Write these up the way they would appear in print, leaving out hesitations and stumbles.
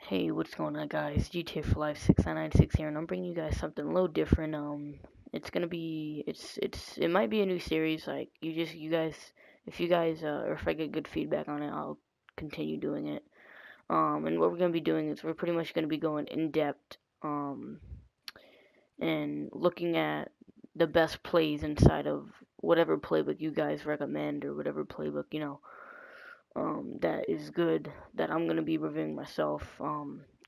Hey, what's going on, guys? GTA for Life 6996 here, and I'm bringing you guys something a little different. It's gonna be, it might be a new series. Like you guys, if you guys, or if I get good feedback on it, I'll continue doing it. And what we're gonna be doing is we're pretty much gonna be going in depth, and looking at the best plays inside of whatever playbook you guys recommend or whatever playbook that is good that I'm gonna be reviewing myself.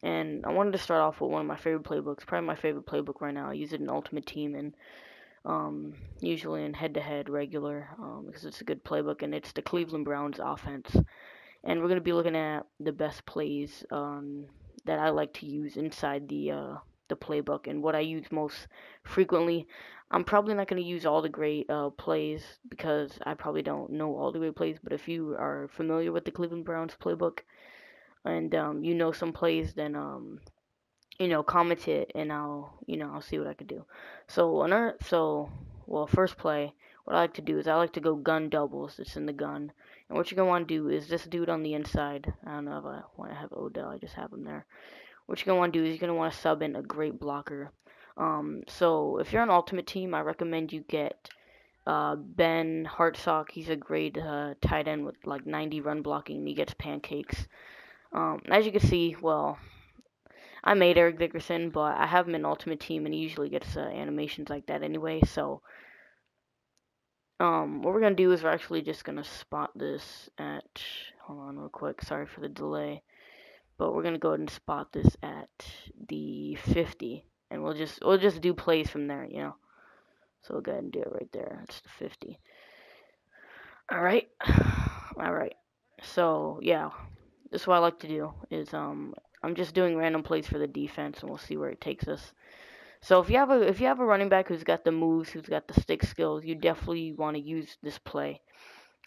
And I wanted to start off with one of my favorite playbooks, probably my favorite playbook right now. I use it in Ultimate Team and usually in head-to-head regular because it's a good playbook and it's the Cleveland Browns offense. And we're gonna be looking at the best plays that I like to use inside the playbook and what I use most frequently. I'm probably not going to use all the great plays because I probably don't know all the great plays. But if you are familiar with the Cleveland Browns playbook and you know some plays, then comment it and I'll see what I can do. Well, first play, what I like to do is I like to go gun doubles. It's in the gun. And what you're gonna want to do is this dude on the inside. I don't know if I want to have Odell. I just have him there. What you're gonna want to do is you're gonna want to sub in a great blocker. So if you're on Ultimate Team, I recommend you get Ben Hartsock. He's a great tight end with like 90 run blocking, and he gets pancakes. As you can see, well, I made Eric Dickerson, but I have him in Ultimate Team, and he usually gets animations like that anyway. So what we're gonna do is we're actually just gonna spot this at. Hold on, real quick. Sorry for the delay, but we're gonna go ahead and spot this at the 50, and we'll just do plays from there. So we'll go ahead and do it right there. It's the 50. All right, all right. So yeah, this is what I like to do is I'm just doing random plays for the defense, and we'll see where it takes us. So if you have a running back who's got the moves, who's got the stick skills, you definitely want to use this play.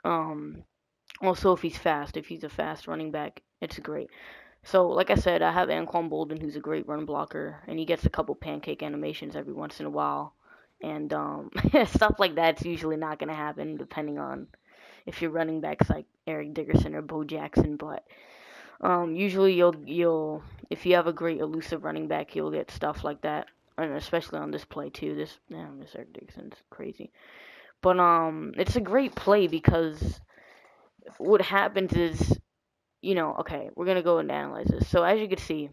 Um, Also, if he's a fast running back, it's great. So, like I said, I have Anquan Bolden, who's a great run blocker, and he gets a couple pancake animations every once in a while. And stuff like that's usually not going to happen, depending on if your running back's like Eric Dickerson or Bo Jackson. But usually you'll if you have a great elusive running back, you'll get stuff like that, and especially on this play too. This Eric Dickerson's crazy. But it's a great play because what happens is okay, we're gonna go and analyze this. So as you can see,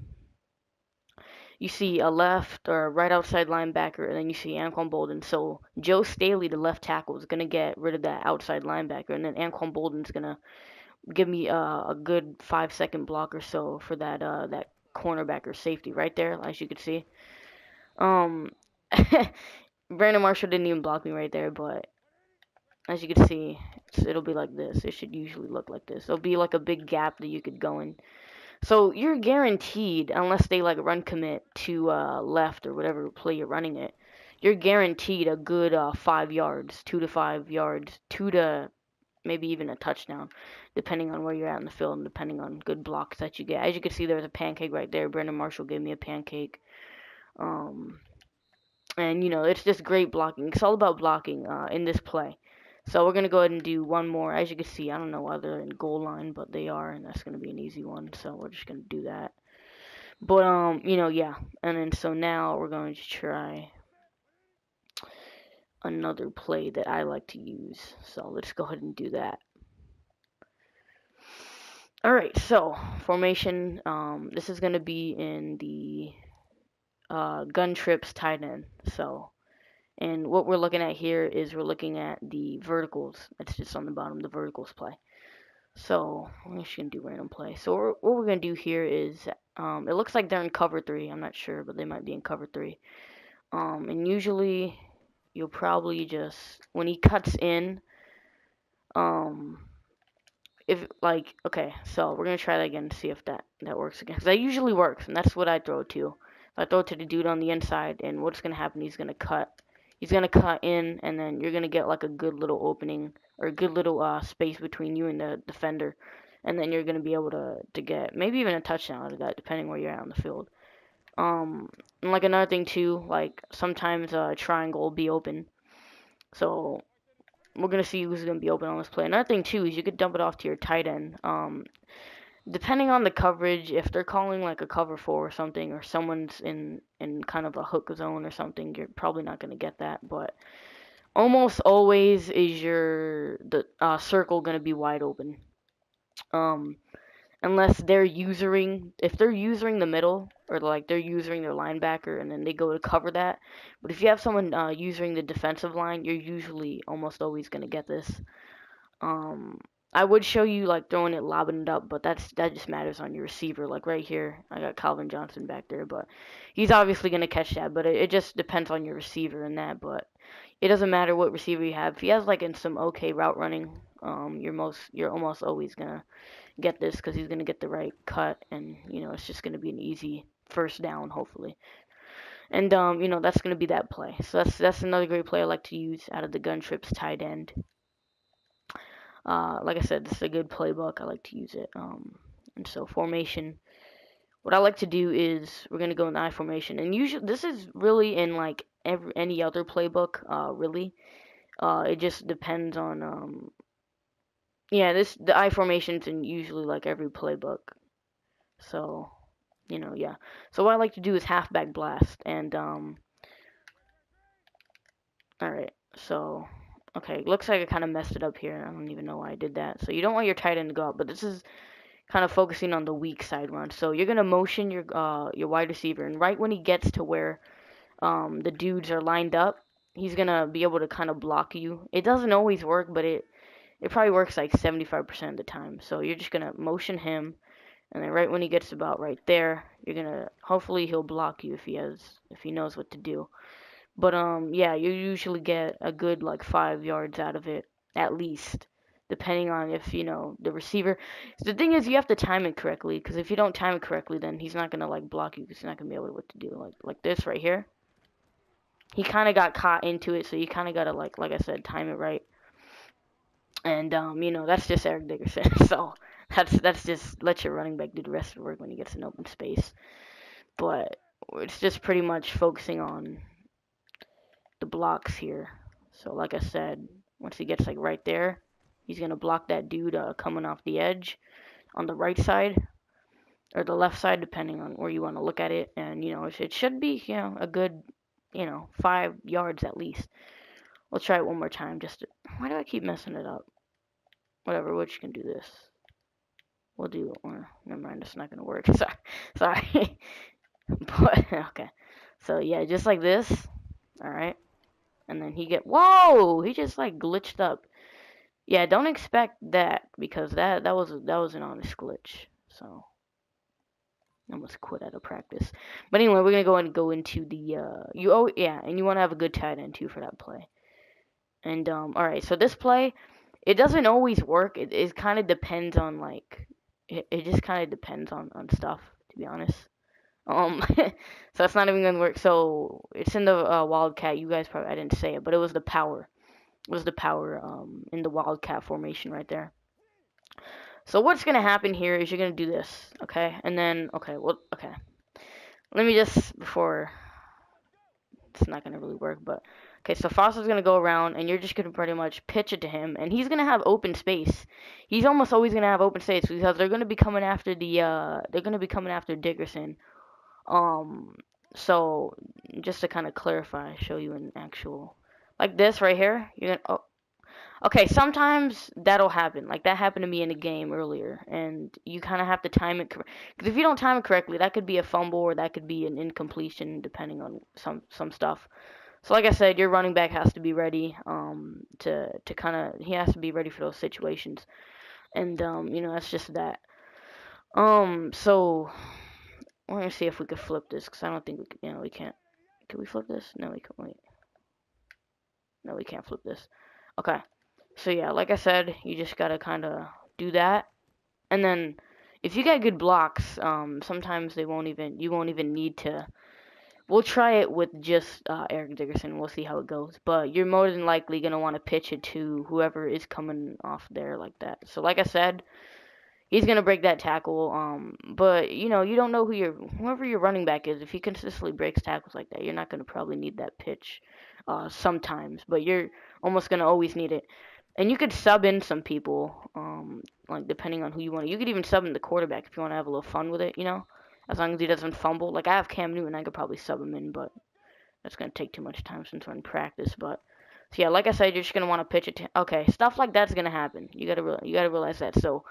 you see a left or right outside linebacker, and then you see Anquan Bolden. So Joe Staley, the left tackle, is gonna get rid of that outside linebacker, and then Anquan Bolden's gonna give me a good 5 second block or so for that cornerback or safety right there, as you can see. Um, Brandon Marshall didn't even block me right there, but as you can see, it'll be like this. It should usually look like this. It'll be like a big gap that you could go in. So you're guaranteed, unless they like run commit to left or whatever play you're running it, you're guaranteed a good 5 yards, 2 to 5 yards, 2 to maybe even a touchdown, depending on where you're at in the field and depending on good blocks that you get. As you can see, there's a pancake right there. Brandon Marshall gave me a pancake. Um, and it's just great blocking. It's all about blocking in this play. So we're gonna go ahead and do one more. As you can see, I don't know why they're in goal line, but they are, and that's gonna be an easy one. So we're just gonna do that. But yeah. And then so now we're going to try another play that I like to use. So let's go ahead and do that. All right. So formation. This is gonna be in the gun trips tight end. So. And what we're looking at here is we're looking at the verticals. That's just on the bottom, the verticals play. So I'm just going to do random play. So what we're going to do here is, it looks like they're in cover 3. I'm not sure, but they might be in cover 3. And usually you'll probably just, when he cuts in, if like, okay, so we're going to try that again to see if that works again. Because that usually works, and that's what I throw to. I throw it to the dude on the inside, and what's going to happen, he's going to cut in, and then you're gonna get like a good little opening or a good little space between you and the defender, and then you're gonna be able to get maybe even a touchdown out of that, depending where you're at on the field. And like another thing too, like sometimes a triangle will be open, so we're gonna see who's gonna be open on this play. Another thing too is you could dump it off to your tight end. depending on the coverage, if they're calling like a cover 4 or something, or someone's in kind of a hook zone or something, you're probably not going to get that. But almost always is the circle going to be wide open. Um, Unless if they're using the middle, or like they're using their linebacker and then they go to cover that. But if you have someone using the defensive line, you're usually almost always going to get this. Um, I would show you like throwing it, lobbing it up, but that just matters on your receiver. Like right here, I got Calvin Johnson back there, but he's obviously gonna catch that. But it just depends on your receiver and that. But it doesn't matter what receiver you have. If he has like in some okay route running, you're almost always gonna get this because he's gonna get the right cut, and it's just gonna be an easy first down, hopefully. And that's gonna be that play. So that's another great play I like to use out of the gun trips tight end. Like I said, this is a good playbook. I like to use it. And so formation. What I like to do is we're gonna go in I formation, and usually this is really in like any other playbook. Really, it just depends on yeah. The I formation's in usually like every playbook. So yeah. So what I like to do is halfback blast, and all right. So okay, looks like I kind of messed it up here. I don't even know why I did that. So you don't want your tight end to go up, but this is kind of focusing on the weak side run. So you're gonna motion your wide receiver, and right when he gets to where the dudes are lined up, he's gonna be able to kind of block you. It doesn't always work, but it probably works like 75% of the time. So you're just gonna motion him, and then right when he gets about right there, you're gonna hopefully he'll block you if he knows what to do. But yeah, you usually get a good like 5 yards out of it at least, depending on if the receiver. The thing is, you have to time it correctly, because if you don't time it correctly, then he's not gonna like block you, because he's not gonna be able to what to do. Like this right here, he kind of got caught into it, so you kind of gotta like I said, time it right. And that's just Eric Dickerson. So that's just let your running back do the rest of the work when he gets in open space. But it's just pretty much focusing on the blocks here. So like I said, once he gets like right there, he's gonna block that dude coming off the edge on the right side or the left side, depending on where you want to look at it. And it should be a good 5 yards at least. We'll try it one more time. Why do I keep messing it up? Whatever, we're just gonna do this. We'll do. Never mind, it's not gonna work. Sorry. But okay. So yeah, just like this. All right. And then whoa, he just like glitched up. Yeah, don't expect that, because that was an honest glitch. So I almost quit out of practice. But anyway, we're gonna go into the and you want to have a good tight end too for that play. And all right, so this play, it doesn't always work. It kind of depends on like it just kind of depends on stuff, to be honest. So it's not even gonna work. So it's in the Wildcat. You guys probably, I didn't say it, but it was the power. It was the power in the Wildcat formation right there. So what's gonna happen here is you're gonna do this, okay? And then okay. Let me just before it's not gonna really work, but okay. So Foster's gonna go around, and you're just gonna pretty much pitch it to him, and he's gonna have open space. He's almost always gonna have open space because they're gonna be coming after Dickerson. So just to kind of clarify, show you an actual like this right here. You're gonna okay, sometimes that'll happen. Like that happened to me in a game earlier, and you kind of have to time it because if you don't time it correctly, that could be a fumble or that could be an incompletion, depending on some stuff. So like I said, your running back has to be ready to kind of he has to be ready for those situations, and that's just that. So we're gonna see if we could flip this, because I don't think we can't. Can we flip this? No, we can't. Wait. No, we can't flip this. Okay. So yeah, like I said, you just gotta kind of do that, and then if you get good blocks, sometimes you won't even need to. We'll try it with just Eric Dickerson. We'll see how it goes, but you're more than likely gonna want to pitch it to whoever is coming off there like that. So like I said, he's gonna break that tackle. But you don't know whoever your running back is. If he consistently breaks tackles like that, you're not gonna probably need that pitch. Sometimes, but you're almost gonna always need it. And you could sub in some people, like depending on who you want. You could even sub in the quarterback if you want to have a little fun with it, you know, as long as he doesn't fumble. Like I have Cam Newton, I could probably sub him in, but that's gonna take too much time since we're in practice. But so yeah, like I said, you're just gonna want to pitch it to. Okay, stuff like that's gonna happen. You gotta realize that. So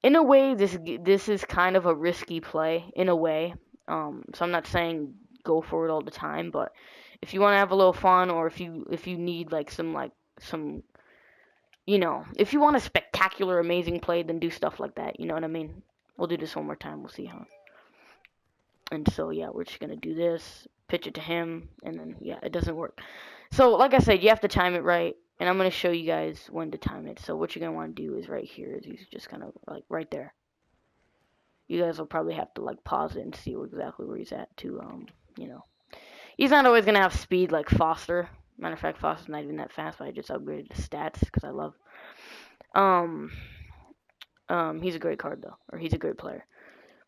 in a way, this is kind of a risky play in a way. So I'm not saying go for it all the time, but if you want to have a little fun, or if you need like some you know, if you want a spectacular, amazing play, then do stuff like that. You know what I mean? We'll do this one more time. We'll see how. And so yeah, we're just gonna do this, pitch it to him, and then yeah, it doesn't work. So like I said, you have to time it right, and I'm gonna show you guys when to time it. So what you're gonna want to do is right here, is he's just kind of like right there. You guys will probably have to like pause it and see exactly where he's at to you know. He's not always gonna have speed like Foster. Matter of fact, Foster's not even that fast, but I just upgraded the stats because I love. Um, he's a great card though, or he's a great player.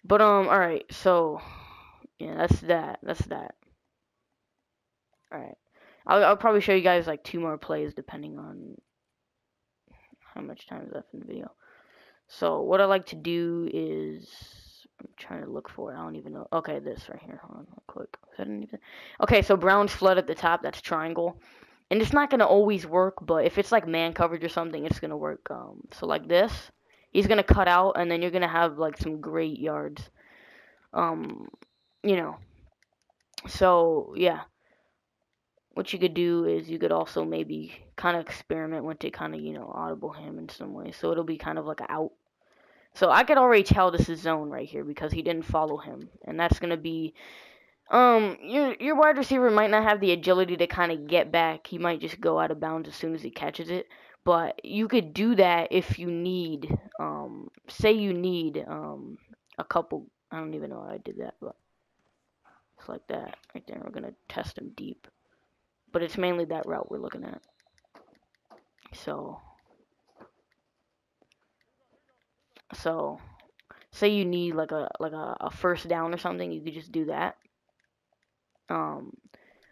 But all right, so yeah, that's that. That's that. All right, I'll probably show you guys like 2 more plays depending on how much time is left in the video. So what I like to do is I'm trying to look for it. I don't even know. Okay, this right here. Hold on, real quick. Is that anything? Okay, so Brown's flood at the top. That's triangle, and it's not gonna always work, but if it's like man coverage or something, it's gonna work. So like this, he's gonna cut out, and then you're gonna have like some great yards. You know. So yeah, what you could do is you could also maybe kind of experiment with it, kind of audible him in some way. So it'll be kind of like an out. So I could already tell this is zone right here because he didn't follow him, and that's gonna be your wide receiver might not have the agility to kind of get back. He might just go out of bounds as soon as he catches it. But you could do that if you need say you need a couple. I don't even know how I did that, but it's like that right there. We're gonna test him deep, but it's mainly that route we're looking at. So say you need like a first down or something, you could just do that.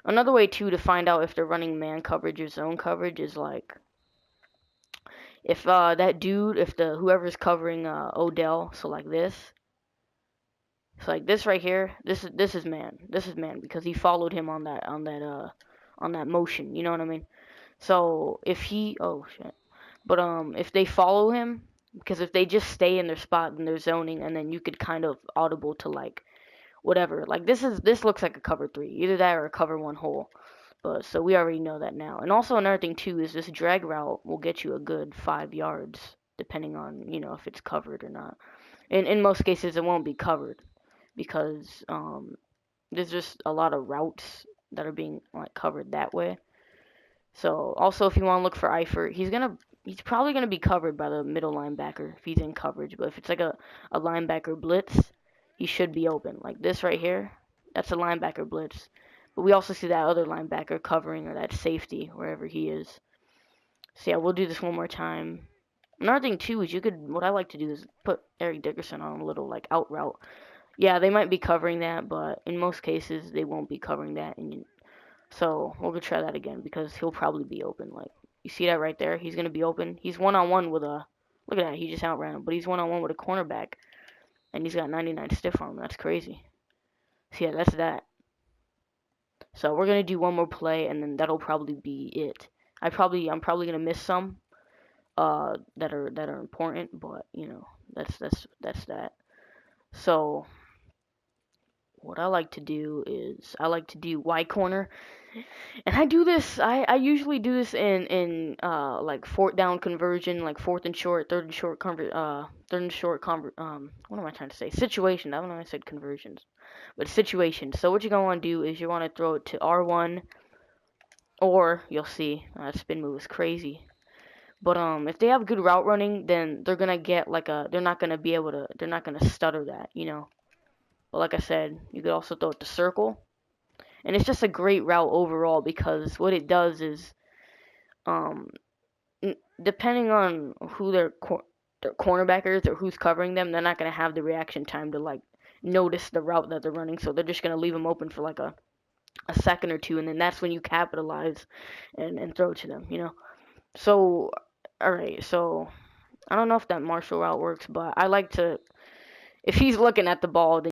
Another way too to find out if they're running man coverage or zone coverage is like if that dude, if the whoever's covering Odell, so like this, so like this right here, this is man, because he followed him on that motion. You know what I mean? So if he, oh shit, but if they follow him, because if they just stay in their spot and they're zoning, and then you could kind of audible to like whatever. Like this looks like a cover 3, either that or a cover 1 hole. But so we already know that now. And also another thing too is this drag route will get you a good 5 yards depending on if it's covered or not. And in most cases it won't be covered because there's just a lot of routes that are being like covered that way. So also if you want to look for Eifert, he's probably gonna be covered by the middle linebacker if he's in coverage. But if it's like a linebacker blitz, he should be open. Like this right here, that's a linebacker blitz. But we also see that other linebacker covering, or that safety, wherever he is. So yeah, we'll do this one more time. Another thing too is what I like to do is put Eric Dickerson on a little like out route. Yeah, they might be covering that, but in most cases they won't be covering that. And so we're gonna try that again because he'll probably be open. Like you see that right there, he's gonna be open. He's one-on-one with a, look at that, he just outran him, but he's one-on-one with a cornerback, and he's got 99 stiff arm. That's crazy. So yeah, that's that. So we're gonna do one more play, and then that'll probably be it. I'm probably gonna miss some that are important, but that's that. So what I like to do is I like to do Y corner, and I do this. I usually do this in like 4th down conversion, like 4th and short, 3rd and short what am I trying to say? Situation. I don't know. I said conversions, but situation. So what you're gonna want to do is you want to throw it to R1, or you'll see spin move is crazy. But if they have good route running, then they're gonna get like they're not gonna stutter that, But like I said, you could also throw it to circle, and it's just a great route overall because what it does is, depending on who their cornerback is or who's covering them, they're not gonna have the reaction time to like notice the route that they're running, so they're just gonna leave them open for like a second or two, and then that's when you capitalize and throw to them, So, all right, so I don't know if that martial route works, but I like to, if he's looking at the ball, then